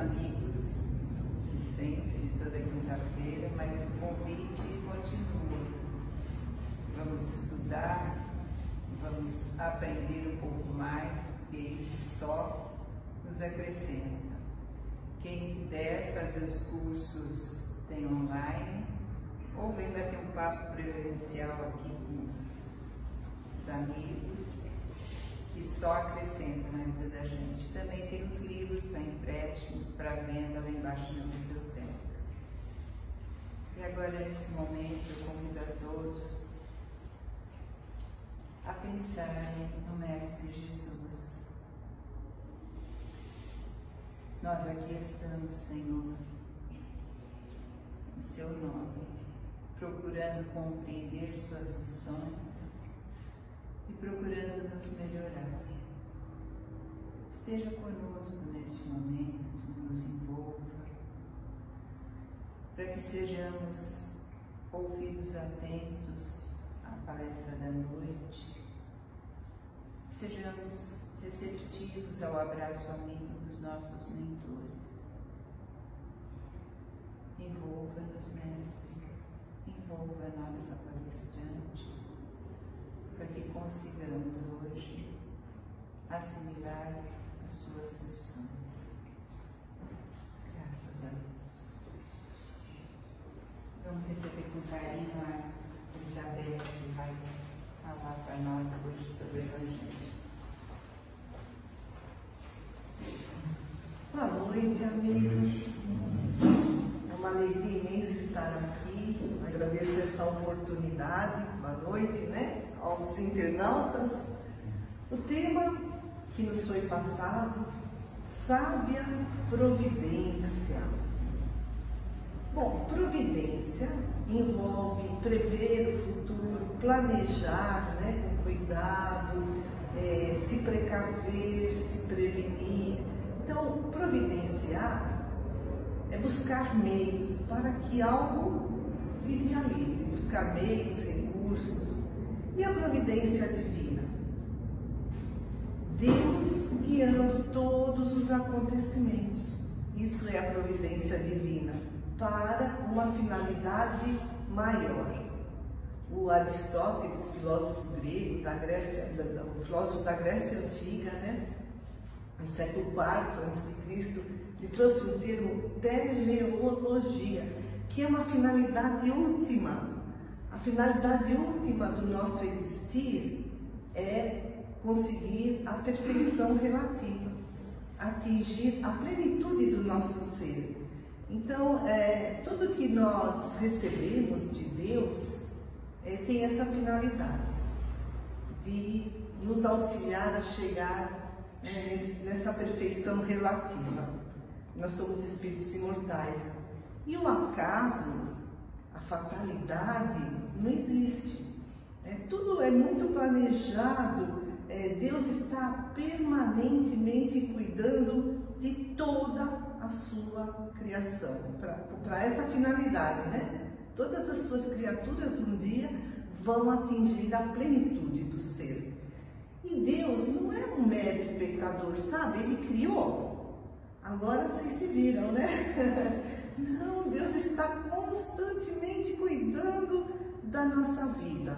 amigos de sempre, de toda quinta-feira, mas o convite continua. Vamos estudar, vamos aprender um pouco mais, porque isso só nos acrescenta. Quem puder fazer os cursos tem online, ou vem bater um papo presencial aqui com os amigos, que só acrescenta na vida da gente. Também tem os livros para empréstimos, para venda lá embaixo na biblioteca. E agora, nesse momento, eu convido a todos a pensarem no Mestre Jesus. Nós aqui estamos, Senhor, em Seu nome, procurando compreender Suas lições e procurando nos melhorar. Esteja conosco neste momento, nos envolva, para que sejamos ouvidos atentos à palestra da noite, sejamos receptivos ao abraço amigo dos nossos mentores. Envolva-nos, Mestre, envolva a nossa palestrante, para que consigamos hoje assimilar as suas lições. Graças a Deus. Vamos receber com carinho a Elizabeth, que vai falar para nós hoje sobre o Evangelho. Boa noite, amigos. É uma alegria imensa estar aqui. Agradeço essa oportunidade. Boa noite, né? Aos internautas. O tema que nos foi passado, sábia providência. Bom, providência envolve prever o futuro, planejar, né, com cuidado, se precaver, se prevenir. Então, providenciar é buscar meios para que algo se realize, buscar meios, recursos. E a providência divina? Deus guiando todos os acontecimentos. Isso é a providência divina, para uma finalidade maior. O Aristóteles, filósofo grego da Grécia, filósofo da Grécia Antiga, né? No século IV a.C., ele trouxe o termo teleologia, que é uma finalidade última. A finalidade última do nosso existir é conseguir a perfeição relativa, atingir a plenitude do nosso ser. Então, tudo que nós recebemos de Deus tem essa finalidade de nos auxiliar a chegar nessa perfeição relativa. Nós somos espíritos imortais. E o acaso, a fatalidade, não existe. Tudo é muito planejado. Deus está permanentemente cuidando de toda a sua criação, para essa finalidade, né? Todas as suas criaturas um dia vão atingir a plenitude do ser. E Deus não é um mero espectador, sabe? Ele criou. Agora vocês se viram, né? Não, Deus está constantemente cuidando da nossa vida.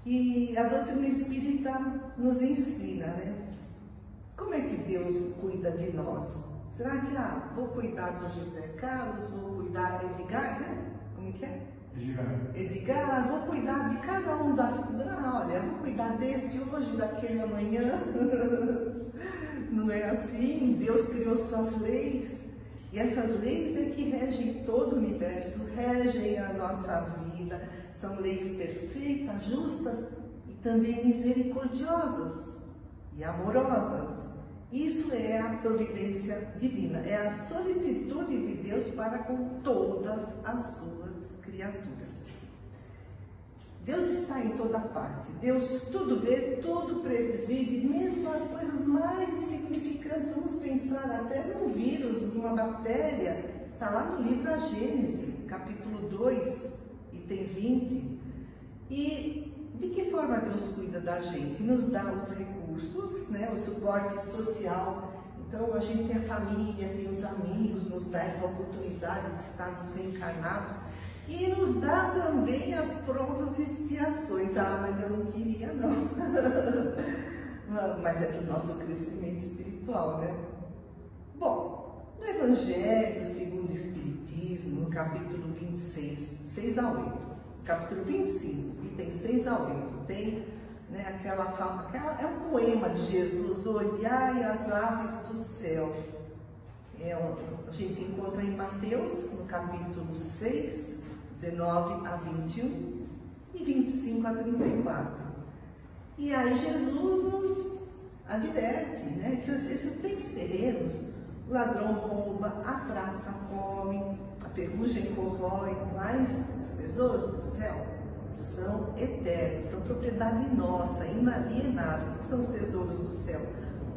E a doutrina espírita nos ensina, né? Como é que Deus cuida de nós? Será que, vou cuidar do José Carlos, vou cuidar do Edgar, né? Como que é? Edgar, vou cuidar de cada um das... olha, vou cuidar desse hoje, daquele amanhã. Não é assim. Deus criou suas leis. E essas leis é que regem todo o universo, regem a nossa vida. São leis perfeitas, justas e também misericordiosas e amorosas. Isso é a providência divina, é a solicitude de Deus para com todas as suas criaturas. Deus está em toda parte, Deus tudo vê, tudo preside, mesmo as coisas mais insignificantes. Vamos pensar até num vírus, numa bactéria, está lá no livro A Gênese, capítulo 2, item 20. E de que forma Deus cuida da gente? Nos dá os recursos, né, o suporte social. Então a gente tem a família, tem os amigos, nos dá essa oportunidade de estarmos reencarnados e nos dá também as provas e expiações. Ah, mas eu não queria não. Mas é para o nosso crescimento espiritual, né? Bom, no Evangelho segundo o Espiritismo, no capítulo 26, 6 a 8, capítulo 25, item 6 a 8, tem, né, aquela fala, é um poema de Jesus: olhai as aves do céu. A gente encontra em Mateus, no capítulo 6, 19 a 21 e 25 a 34. E aí Jesus nos adverte, né, que esses bens terrenos, o ladrão rouba, a traça come, a ferrugem corrói, mas os tesouros do céu são eternos, são propriedade nossa, inalienável. O que são os tesouros do céu?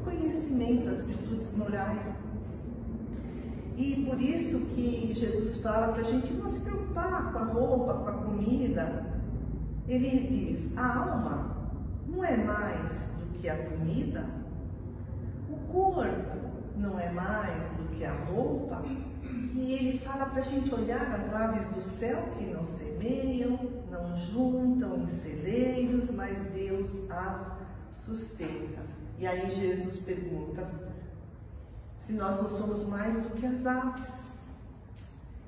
O conhecimento, as virtudes morais. E por isso que Jesus fala para a gente não se preocupar com a roupa, com a comida. Ele diz: a alma não é mais do que a comida, o corpo não é mais do que a roupa. E ele fala para a gente olhar as aves do céu que não semeiam, não juntam em celeiros, mas Deus as sustenta. E aí Jesus pergunta se nós não somos mais do que as aves.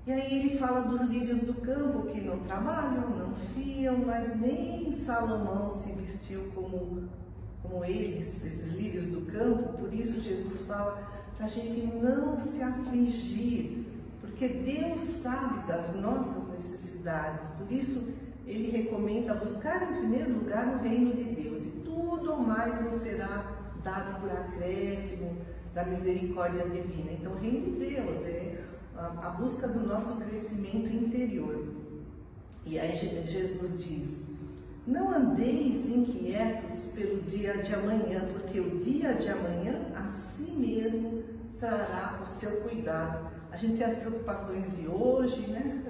E aí ele fala dos lírios do campo que não trabalham, não fiam, mas nem Salomão se vestiu como eles, esses lírios do campo. Por isso Jesus fala para a gente não se afligir, porque Deus sabe das nossas necessidades. Por isso ele recomenda buscar em primeiro lugar o reino de Deus, e tudo mais nos será dado por acréscimo da misericórdia divina. Então o reino de Deus é a busca do nosso crescimento interior. E aí Jesus diz: não andeis inquietos pelo dia de amanhã, porque o dia de amanhã a si mesmo trará o seu cuidado. A gente tem as preocupações de hoje, né?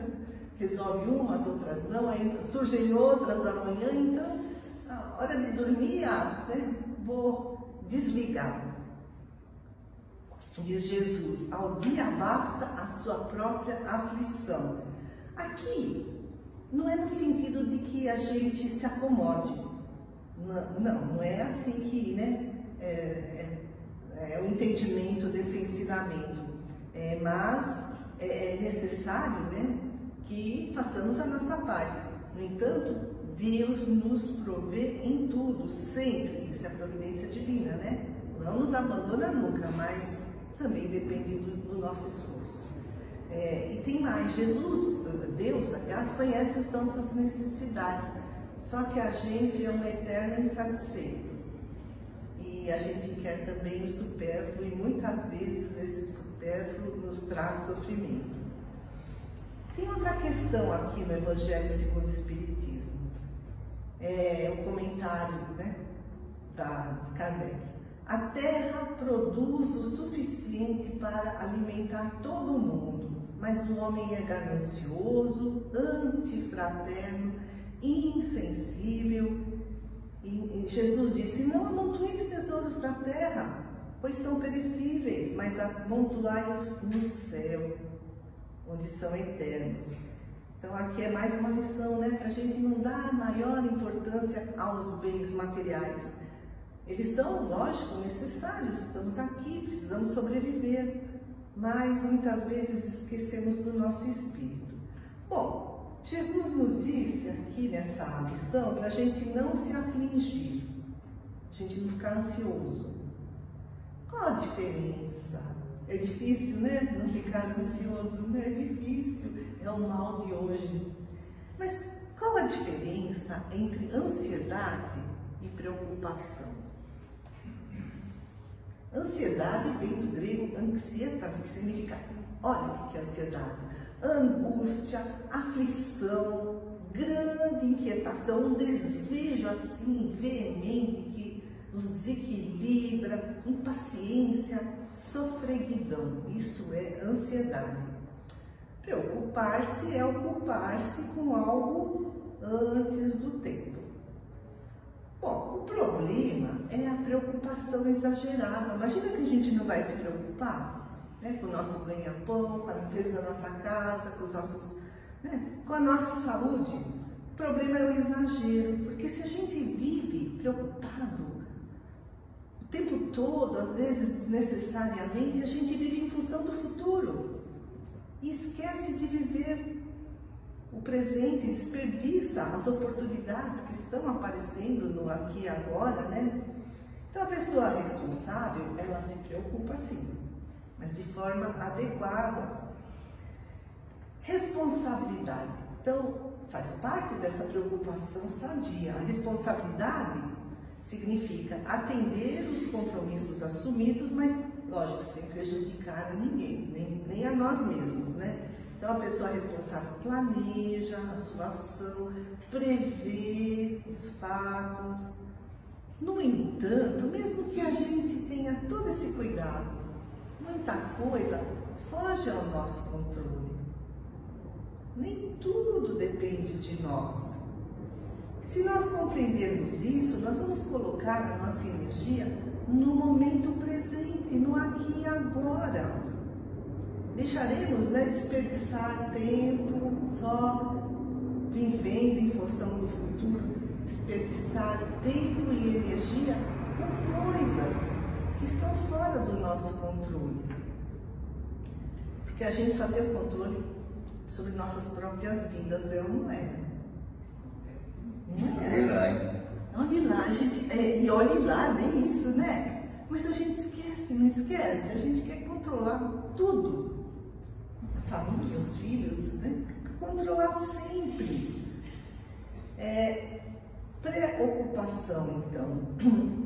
Resolve umas, outras não, aí surgem outras amanhã. Então, a hora de dormir, né? Vou desligar. Diz Jesus: ao dia basta a sua própria aflição. Aqui não é no sentido de que a gente se acomode. Não é assim que, né, é o entendimento desse ensinamento. Mas é necessário, né, que façamos a nossa parte. No entanto, Deus nos provê em tudo, sempre. Isso é a providência divina, né? Não nos abandona nunca, mas também depende do nosso esforço. E tem mais: Jesus, Deus, aliás, conhece as nossas necessidades, só que a gente é um eterno insatisfeito. E a gente quer também o supérfluo, e muitas vezes esse supérfluo nos traz sofrimento. Tem outra questão aqui no Evangelho segundo o Espiritismo. É o comentário, né, da Kardec. A terra produz o suficiente para alimentar todo mundo, mas o homem é ganancioso, antifraterno, insensível. E Jesus disse: não amontoeis tesouros da terra, pois são perecíveis, mas amontoai-os no céu, onde são eternos. Então aqui é mais uma lição, né, para a gente não dar maior importância aos bens materiais. Eles são, lógico, necessários, estamos aqui, precisamos sobreviver, mas muitas vezes esquecemos do nosso espírito. Bom, Jesus nos disse aqui nessa lição para a gente não se afligir, a gente não ficar ansioso. Qual a diferença? É difícil, né? Não ficar ansioso, né? É difícil, é o mal de hoje. Mas qual a diferença entre ansiedade e preocupação? Ansiedade vem do grego anxietas, que significa, olha o que é ansiedade: angústia, aflição, grande inquietação, um desejo assim veemente que nos desequilibra, impaciência, sofreguidão. Isso é ansiedade. Preocupar-se é ocupar-se com algo antes do tempo. Bom, o problema é a preocupação exagerada. Imagina que a gente não vai se preocupar, né, com o nosso ganha-pão, com a limpeza da nossa casa, com os nossos, né, com a nossa saúde. O problema é o exagero, porque se a gente vive preocupado o tempo todo, às vezes desnecessariamente, a gente vive em função do futuro e esquece de viver o presente, desperdiça as oportunidades que estão aparecendo no aqui e agora, né? Então a pessoa responsável, ela se preocupa sim, mas de forma adequada. Responsabilidade. Então, faz parte dessa preocupação sadia. A responsabilidade significa atender os compromissos assumidos, mas, lógico, sem prejudicar a ninguém, nem a nós mesmos, né? Então, a pessoa responsável planeja a sua ação, prevê os fatos. No entanto, mesmo que a gente tenha todo esse cuidado, muita coisa foge ao nosso controle. Nem tudo depende de nós. Se nós compreendermos isso, nós vamos colocar a nossa energia no momento presente, no aqui e agora. Deixaremos, né, desperdiçar tempo só vivendo em função do futuro, desperdiçar tempo e energia com coisas que estão fora do nosso controle. Porque a gente só tem o controle sobre nossas próprias vidas, não é? Não é? Olhe lá, gente, e olhe lá, nem isso, né? Mas a gente esquece, não esquece? A gente quer controlar tudo. A família, os filhos, né? Controlar sempre. Preocupação, então.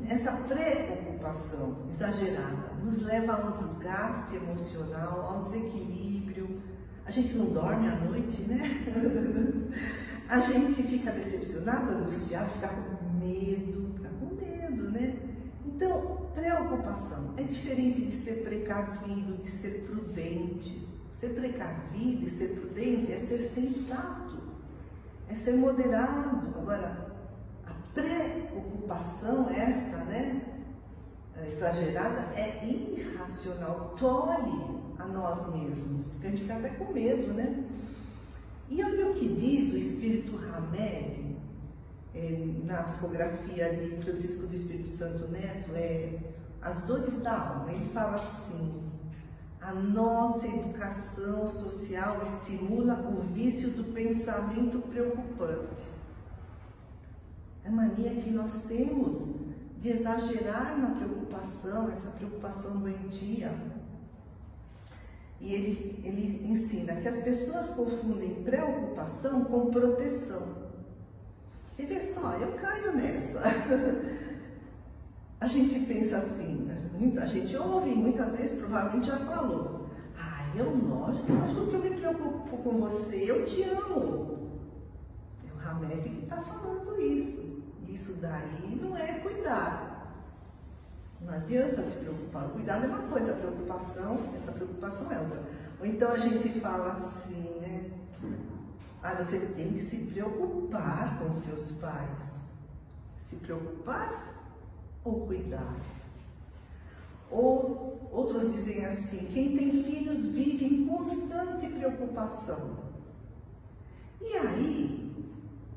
Essa preocupação exagerada nos leva a um desgaste emocional, a um desequilíbrio. A gente não dorme à noite, né? A gente fica decepcionado, angustiado, fica com medo, né? Então, preocupação é diferente de ser precavido, de ser prudente. Ser precavido e ser prudente é ser sensato, é ser moderado. Agora, a preocupação essa, né, exagerada, é irracional, tolhe a nós mesmos, porque a gente fica até com medo, né? E olha o que diz o Espírito Hamed, na psicografia de Francisco do Espírito Santo Neto, As Dores da Alma. Ele fala assim: a nossa educação social estimula o vício do pensamento preocupante. É a mania que nós temos de exagerar na preocupação, essa preocupação doentia. E ele ensina que as pessoas confundem preocupação com proteção. E vê só, eu caio nessa. A gente pensa assim, a gente ouve, muitas vezes provavelmente já falou: eu que eu me preocupo com você, eu te amo. É o Hamed que está falando isso. Isso daí não é cuidar. Não adianta se preocupar. O cuidado é uma coisa, essa preocupação é outra. Ou então a gente fala assim, né? Você tem que se preocupar com seus pais. Se preocupar ou cuidar? Ou outros dizem assim: quem tem filhos vive em constante preocupação. E aí,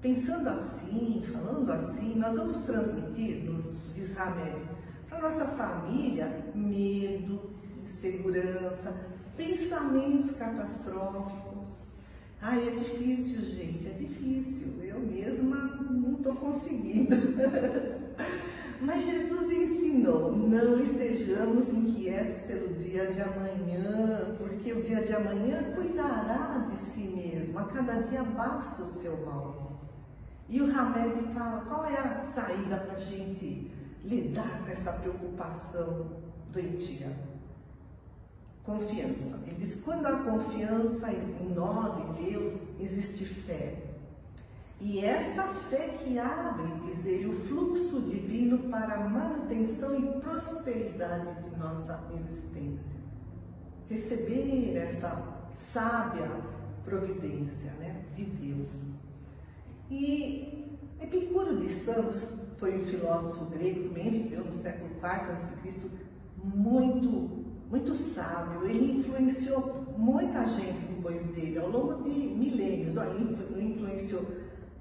pensando assim, falando assim, nós vamos transmitir, diz Hamed, para nossa família medo, insegurança, pensamentos catastróficos. É difícil, gente, é difícil. Eu mesma não estou conseguindo. Mas Jesus ensinou: não estejamos inquietos pelo dia de amanhã, porque o dia de amanhã cuidará de si mesmo. A cada dia basta o seu mal. E o Hamed fala: qual é a saída para a gente lidar com essa preocupação doentia? Confiança. Ele diz: quando há confiança em nós, em Deus, existe fé. E essa fé que abre, diz ele, o fluxo divino para a manutenção e prosperidade de nossa existência. Receber essa sábia providência, né, de Deus. E Epicuro de Samos foi um filósofo grego, também viveu no século IV a.C., muito sábio. Ele influenciou muita gente depois dele, ao longo de milênios. Ele influenciou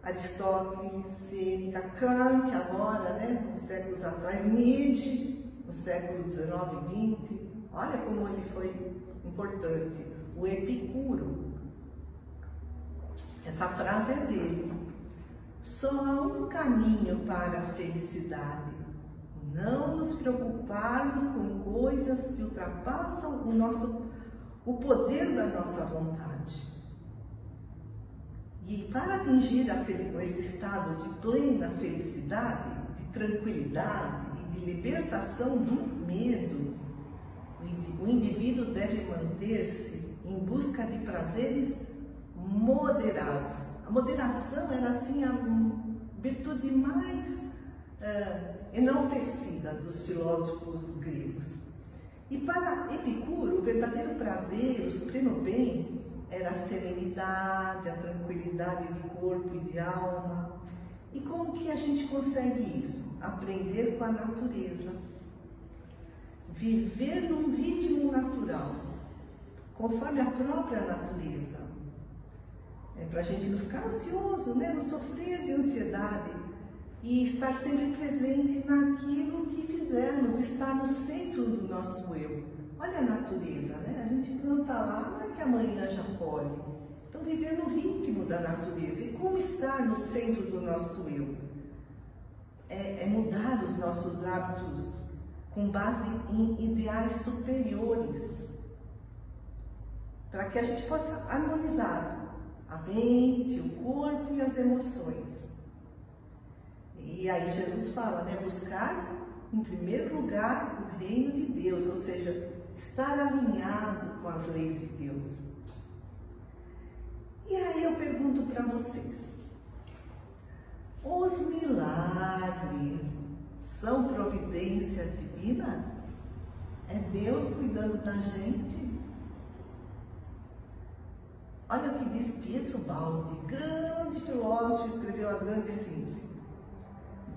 Aristóteles, Sêneca, Kant agora, né, uns séculos atrás, Nietzsche, no século XIX e XX. Olha como ele foi importante. O Epicuro. Essa frase é dele. Só há um caminho para a felicidade. Não nos preocuparmos com coisas que ultrapassam o poder da nossa vontade. E para atingir esse estado de plena felicidade, de tranquilidade e de libertação do medo, o indivíduo deve manter-se em busca de prazeres moderados. A moderação era assim a virtude mais enaltecida dos filósofos gregos. E para Epicuro, o verdadeiro prazer, o supremo bem, era a serenidade, a tranquilidade de corpo e de alma. E como que a gente consegue isso? Aprender com a natureza. Viver num ritmo natural, conforme a própria natureza. É para a gente não ficar ansioso, né? Não sofrer de ansiedade e estar sempre presente naquilo que fizermos, estar no centro do nosso eu. Olha a natureza, né? A gente planta lá, não é que amanhã já colhe. Então, viver no ritmo da natureza. E como estar no centro do nosso eu? É mudar os nossos hábitos com base em ideais superiores, para que a gente possa harmonizar a mente, o corpo e as emoções. E aí Jesus fala, né? Buscar em primeiro lugar o reino de Deus, ou seja, estar alinhado com as leis de Deus. E aí eu pergunto para vocês, os milagres são providência divina? É Deus cuidando da gente? Olha o que diz Pietro Baldi, grande filósofo, escreveu a Grande Síntese.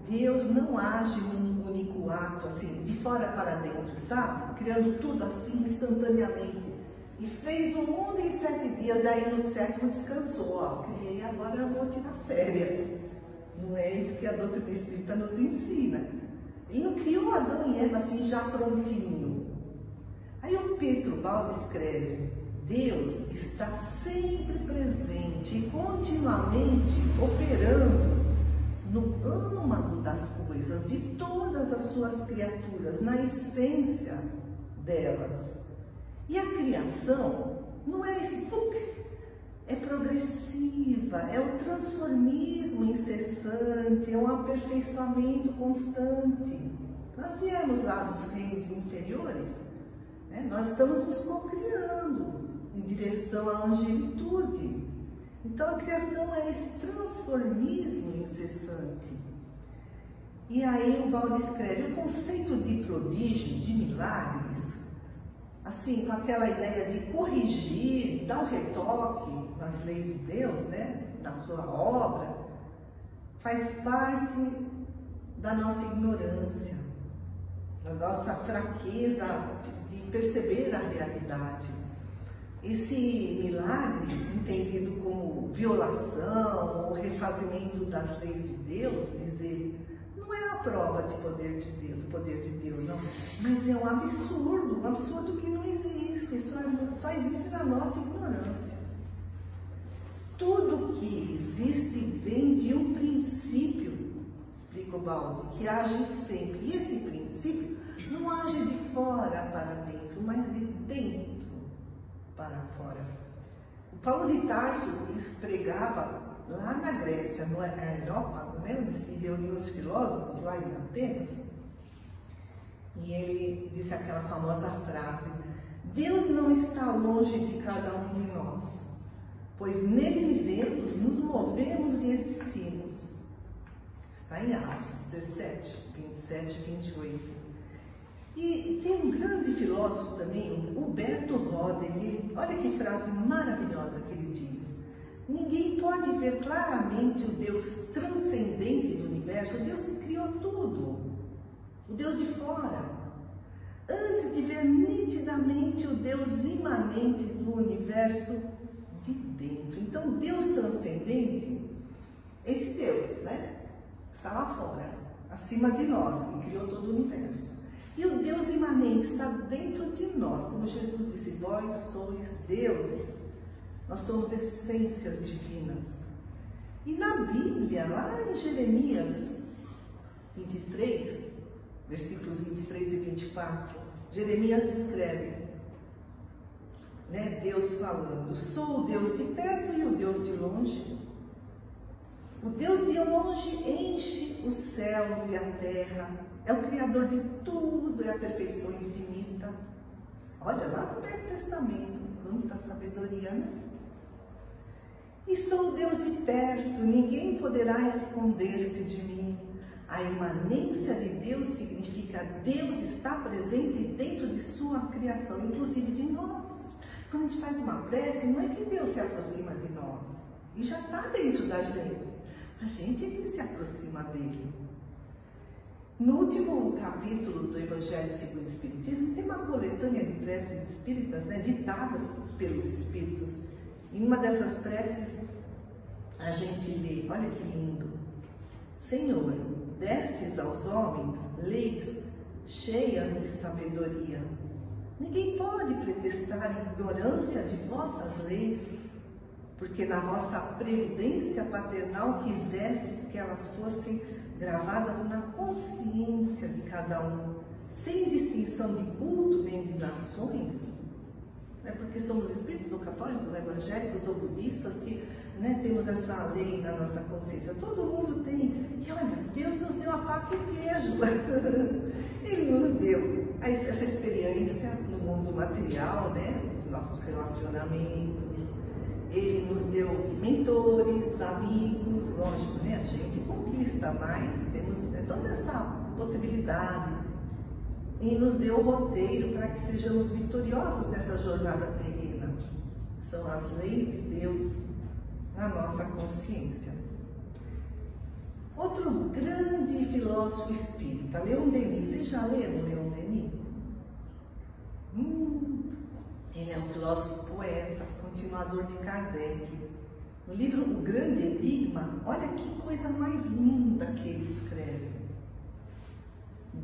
Deus não age num único ato, assim, de fora para dentro, sabe? Criando tudo assim, instantaneamente. E fez o mundo em 7 dias, aí no 7º descansou. Ó, criei, agora eu vou tirar férias. Não é isso que a doutrina espírita nos ensina. Ele não criou Adão e Eva assim, já prontinho. Aí o Pietro Baldi escreve, Deus está sempre presente e continuamente operando no âmago das coisas, de todas as suas criaturas, na essência delas. E a criação não é esse é progressiva, é o transformismo incessante, é um aperfeiçoamento constante. Nós viemos lá dos reinos inferiores, né? Nós estamos nos cocriando em direção à angelitude. Então a criação é esse transformismo incessante. E aí o Baldi escreve o conceito de prodígio, de milagres, assim, com aquela ideia de corrigir, dar um retoque nas leis de Deus, né, na sua obra, faz parte da nossa ignorância, da nossa fraqueza de perceber a realidade. Esse milagre, entendido como violação ou refazimento das leis de Deus, diz ele, não é a prova de poder de Deus, do poder de Deus, não, mas é um absurdo que não existe, só existe na nossa ignorância. Tudo que existe vem de um princípio, explica o Baldi, que age sempre. E esse princípio não age de fora para dentro, mas de dentro para fora. O Paulo de Tarso pregava lá na Grécia, na Europa, né, onde se reuniam os filósofos, lá em Atenas, e ele disse aquela famosa frase, Deus não está longe de cada um de nós, pois nele vivemos, nos movemos e existimos. Está em Atos 17, 27 e 28. E tem um grande filósofo também, Humberto Roden, olha que frase maravilhosa que ele diz. ninguém pode ver claramente o Deus transcendente do universo, o Deus que criou tudo, o Deus de fora, antes de ver nitidamente o Deus imanente do universo de dentro. Então, Deus transcendente, esse Deus, né, está lá fora, acima de nós, que criou todo o universo. E o Deus imanente está dentro de nós, como Jesus disse: vós sois deuses, nós somos essências divinas. E na Bíblia, lá em Jeremias 23, versículos 23 e 24, Jeremias escreve, né, Deus falando: sou o Deus de perto e o Deus de longe. O Deus de longe enche os céus e a terra, é o Criador de tudo, é a perfeição infinita. Olha lá no Velho Testamento, quanta sabedoria, né? E sou o Deus de perto, ninguém poderá esconder-se de mim. A imanência de Deus significa Deus está presente dentro de sua criação, inclusive de nós. Quando a gente faz uma prece, não é que Deus se aproxima de nós, e já está dentro da gente. A gente é que se aproxima dele. No último capítulo do Evangelho segundo o Espiritismo, tem uma coletânea de preces espíritas, né, ditadas pelos espíritos. Em uma dessas preces, a gente lê, olha que lindo: Senhor, destes aos homens leis cheias de sabedoria. Ninguém pode pretextar ignorância de vossas leis, porque na vossa previdência paternal quisestes que elas fossem gravadas na consciência de cada um, sem distinção de culto nem de nações, né? Porque somos espíritos ou católicos, ou evangélicos ou budistas, que, né, temos essa lei na nossa consciência. Todo mundo tem. E olha, Deus nos deu a faca e o queijo. Ele nos deu essa experiência no mundo material, né, nos nossos relacionamentos. Ele nos deu mentores, amigos, lógico, né? A gente conquista mais, temos toda essa possibilidade. E nos deu o roteiro para que sejamos vitoriosos nessa jornada terrena. São as leis de Deus na nossa consciência. Outro grande filósofo espírita, Leon Denis. Vocês já leram Leon Denis? Ele é um filósofo poeta, continuador de Kardec. No livro O Grande Enigma, olha que coisa mais linda que ele escreve.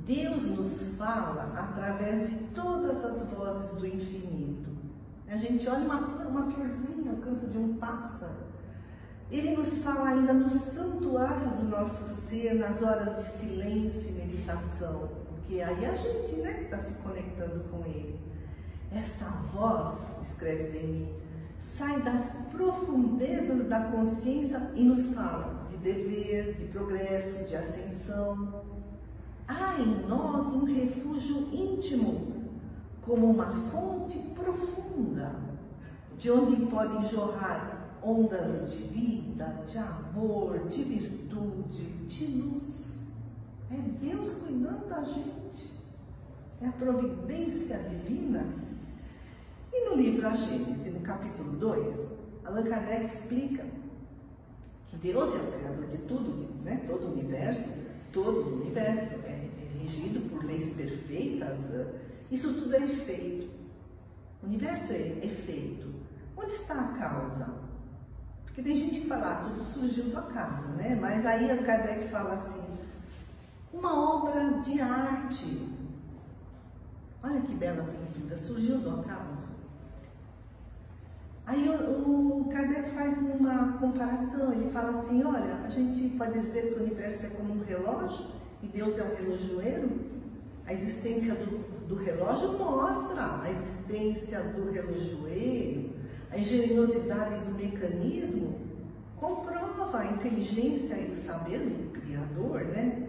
Deus nos fala através de todas as vozes do infinito. A gente olha uma florzinha, o canto de um pássaro. Ele nos fala ainda no santuário do nosso ser, nas horas de silêncio e meditação, porque aí a gente, né, está se conectando com ele. Essa voz, escreve Denis, sai das profundezas da consciência e nos fala de dever, de progresso, de ascensão. Há em nós um refúgio íntimo, como uma fonte profunda, de onde podem jorrar ondas de vida, de amor, de virtude, de luz. É Deus cuidando da gente, é a providência divina. E no livro A Gênese, no capítulo 2, Allan Kardec explica que Deus é o criador de tudo, né? Todo o universo é regido por leis perfeitas. Isso tudo é efeito. O universo é efeito. Onde está a causa? Porque tem gente que fala, tudo surgiu do acaso, né? Mas aí Allan Kardec fala assim: uma obra de arte, olha que bela pintura, surgiu do acaso. Aí o Kardec faz uma comparação, ele fala assim: olha, a gente pode dizer que o universo é como um relógio e Deus é um relojoeiro. A existência do relógio mostra a existência do relojoeiro, a engenhosidade do mecanismo comprova a inteligência e o saber do Criador, né?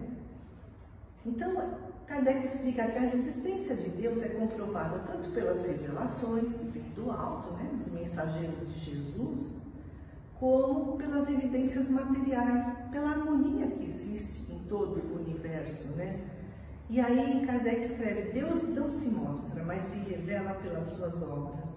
Então, Kardec explica que a existência de Deus é comprovada tanto pelas revelações que vêm do alto, né, dos mensageiros de Jesus, como pelas evidências materiais, pela harmonia que existe em todo o universo, né? E aí Kardec escreve: Deus não se mostra, mas se revela pelas suas obras.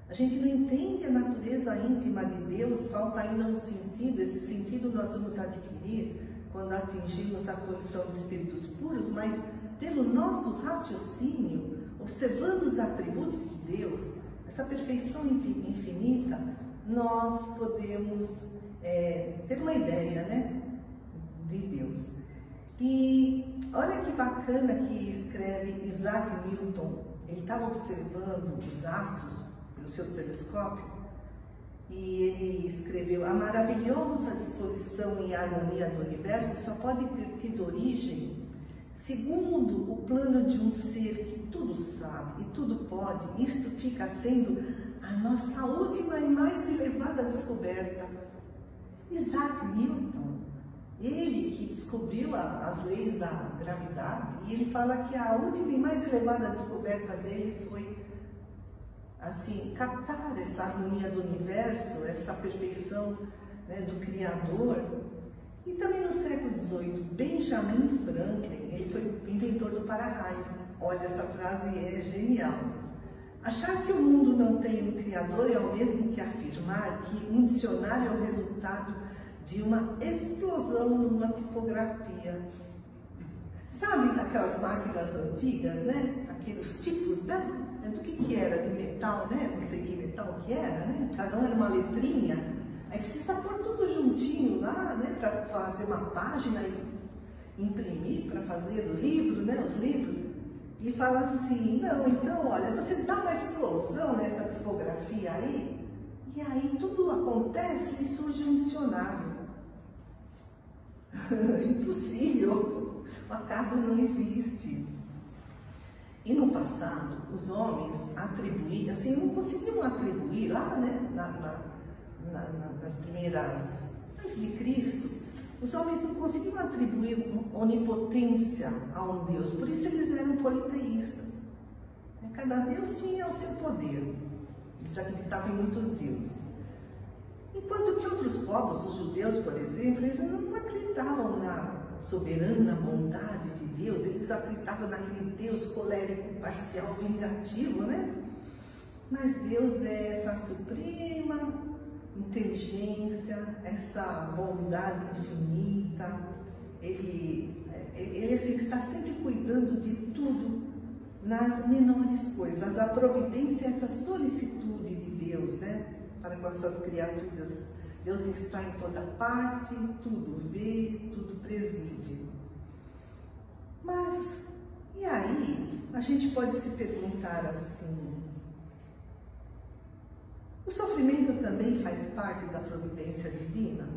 A gente não entende a natureza íntima de Deus, falta ainda um sentido. Esse sentido nós vamos adquirir quando atingirmos a condição de espíritos puros, mas pelo nosso raciocínio, observando os atributos de Deus, essa perfeição infinita, nós podemos ter uma ideia, né, de Deus. E olha que bacana que escreve Isaac Newton. Ele estava observando os astros pelo seu telescópio e ele escreveu: a maravilhosa disposição e harmonia do universo só pode ter tido origem segundo o plano de um ser que tudo sabe e tudo pode. Isto fica sendo a nossa última e mais elevada descoberta. Isaac Newton, ele que descobriu as leis da gravidade, e ele fala que a última e mais elevada descoberta dele foi, assim, captar essa harmonia do universo, essa perfeição, né, do Criador. E também no século XVIII, Benjamin Franklin, ele foi o inventor do para-raios. Olha, essa frase é genial. Achar que o mundo não tem um Criador é o mesmo que afirmar que um dicionário é o resultado de uma explosão numa tipografia. Sabe aquelas máquinas antigas, né? Aqueles tipos, né? Do que era? De metal, né? Não sei que metal que era, né? Cada um era uma letrinha. Aí precisa pôr tudo juntinho lá, né? Para fazer uma página e imprimir, para fazer do livro, né? Os livros. E fala assim: não, então, olha, você dá uma explosão nessa tipografia aí, e aí tudo acontece e surge um dicionário. Impossível, o acaso não existe. E no passado, os homens atribuíam, assim, não conseguiam atribuir lá, né, nas primeiras, antes de Cristo, os homens não conseguiam atribuir onipotência a um Deus, por isso eles eram politeístas. Cada Deus tinha o seu poder, eles acreditavam em muitos deuses. Enquanto que outros povos, os judeus, por exemplo, eles não acreditavam na soberana bondade de Deus, eles acreditavam naquele Deus colérico, parcial, vingativo, né? Mas Deus é essa suprema inteligência, essa bondade infinita, ele assim, está sempre cuidando de tudo nas menores coisas. A providência é essa solicitude de Deus, né, para com as suas criaturas. Deus está em toda parte, tudo vê, tudo preside. Mas, e aí, a gente pode se perguntar assim: o sofrimento também faz parte da providência divina?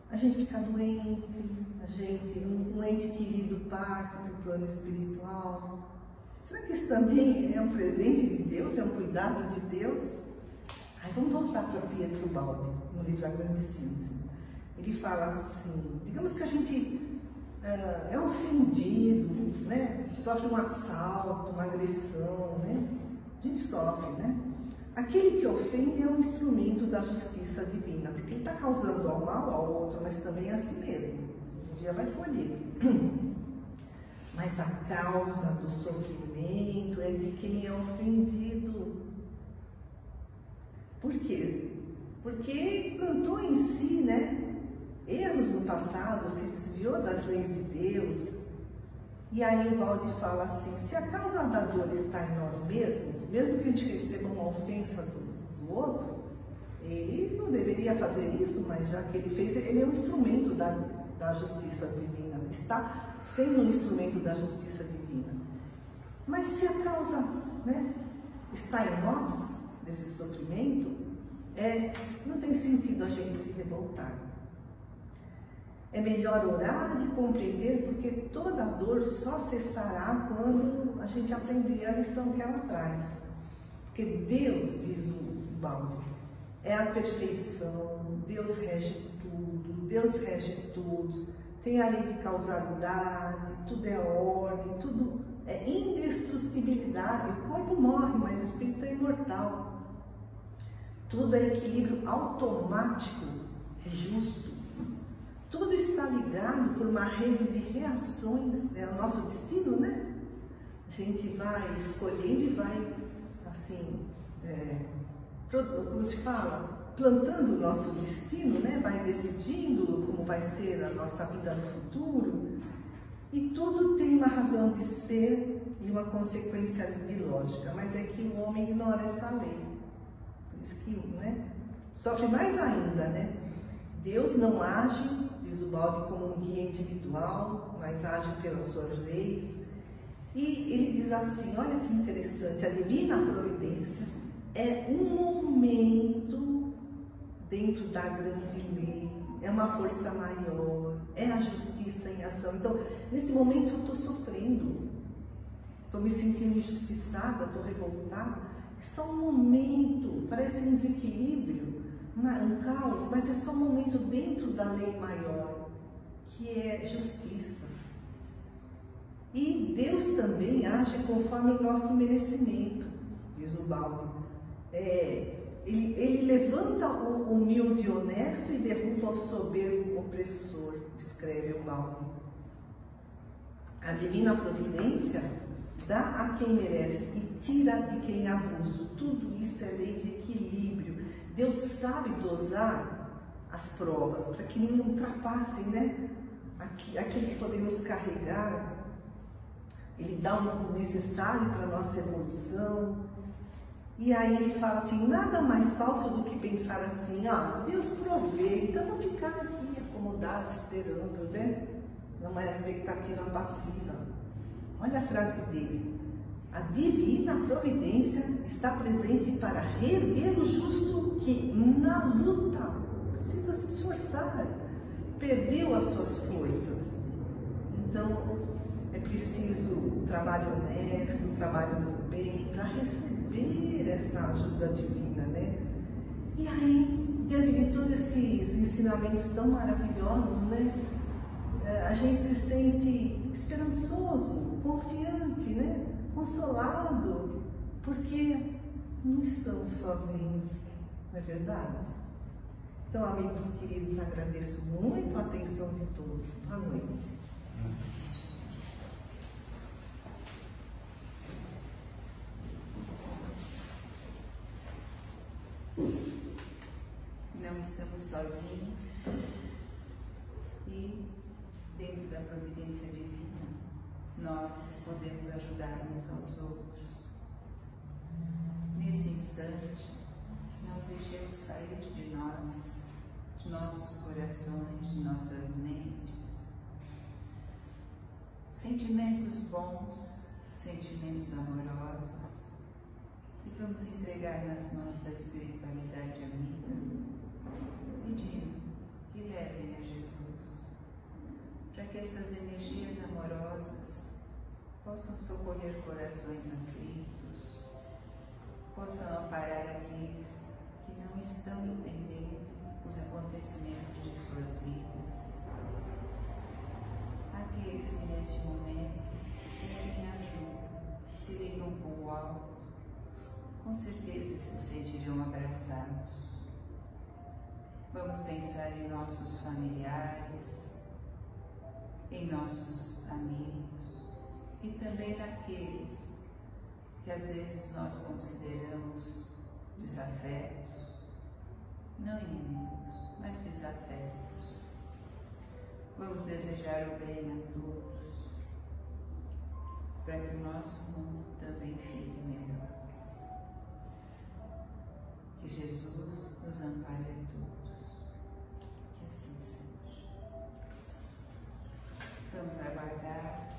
A gente fica doente, um ente querido parte para o plano espiritual. Será que isso também é um presente de Deus, é um cuidado de Deus? Aí vamos voltar para Pietro Baldi, no livro A Grande Síntese. Ele fala assim: digamos que a gente é ofendido, né? Sofre um assalto, uma agressão, né? A gente sofre, né? Aquele que ofende é um instrumento da justiça divina, porque ele está causando ao mal ao outro, mas também a si mesmo. Um dia vai colher. Mas a causa do sofrimento é de quem é ofendido. Por quê? Porque plantou em si, né, erros no passado, se desviou das leis de Deus. E aí o Baldi fala assim: se a causa da dor está em nós mesmos, mesmo que a gente receba uma ofensa do outro, ele não deveria fazer isso, mas já que ele fez, ele é um instrumento da justiça divina, está sendo um instrumento da justiça divina. Mas se a causa, né, está em nós, desse sofrimento, não tem sentido a gente se revoltar. É melhor orar e compreender, porque toda dor só cessará quando a gente aprender a lição que ela traz. Porque Deus, diz o Baldi, é a perfeição, Deus rege tudo, Deus rege todos, tem a lei de causalidade, tudo é ordem, tudo é indestrutibilidade. O corpo morre, mas o espírito é imortal. Tudo é equilíbrio automático e justo. Tudo está ligado por uma rede de reações, é o nosso destino, né? A gente vai escolhendo e vai, assim, como se fala, plantando o nosso destino, né? Vai decidindo como vai ser a nossa vida no futuro, e tudo tem uma razão de ser e uma consequência de lógica, mas é que o homem ignora essa lei, por isso que, né, sofre mais ainda, né? Deus não age, diz o Balde, como um guia individual, mas age pelas suas leis. E ele diz assim, olha que interessante, a divina providência é um momento dentro da grande lei, é uma força maior, é a justiça em ação. Então, nesse momento eu estou sofrendo, estou me sentindo injustiçada, estou revoltada. É só um momento, parece um desequilíbrio, um caos, mas é só um momento dentro da lei maior, que é justiça. E Deus também age conforme o nosso merecimento, diz o Balde. Ele levanta o humilde e honesto e derruba o soberbo opressor, escreve o Balde. A divina providência dá a quem merece e tira de quem abusa. Tudo isso é lei de equilíbrio. Deus sabe dosar as provas para que não ultrapassem, né? Aquilo que podemos carregar. Ele dá o necessário para a nossa evolução. E aí ele fala assim, nada mais falso do que pensar assim, Deus provê, então vou ficar aqui acomodado, esperando, né? Numa expectativa passiva. Olha a frase dele. A divina providência está presente para reerguer o justo que na luta precisa se esforçar, perdeu as suas forças. Então, é preciso trabalho honesto, trabalho no bem, para receber essa ajuda divina, né? E aí, diante de todos esses ensinamentos tão maravilhosos, né? A gente se sente esperançoso, confiante, né? Consolado, porque não estamos sozinhos, não é verdade? Então, amigos queridos, agradeço muito a atenção de todos. Boa noite. Não estamos sozinhos e, dentro da providência divina, nós podemos ajudar uns aos outros. Nesse instante, nós deixemos sair de nós, de nossos corações, de nossas mentes, sentimentos bons, sentimentos amorosos, e vamos entregar nas mãos da espiritualidade amiga, pedindo que levem a Jesus, para que essas energias amorosas possam socorrer corações aflitos, possam amparar aqueles que não estão entendendo os acontecimentos de suas vidas, aqueles que neste momento pedem ajuda, se ligam com o alto, com certeza se sentirão abraçados. Vamos pensar em nossos familiares, em nossos amigos e também naqueles que às vezes nós consideramos desafetos, não inimigos, mas desafetos. Vamos desejar o bem a todos, para que o nosso mundo também fique melhor. Que Jesus nos ampare a todos. Que assim seja. Vamos aguardar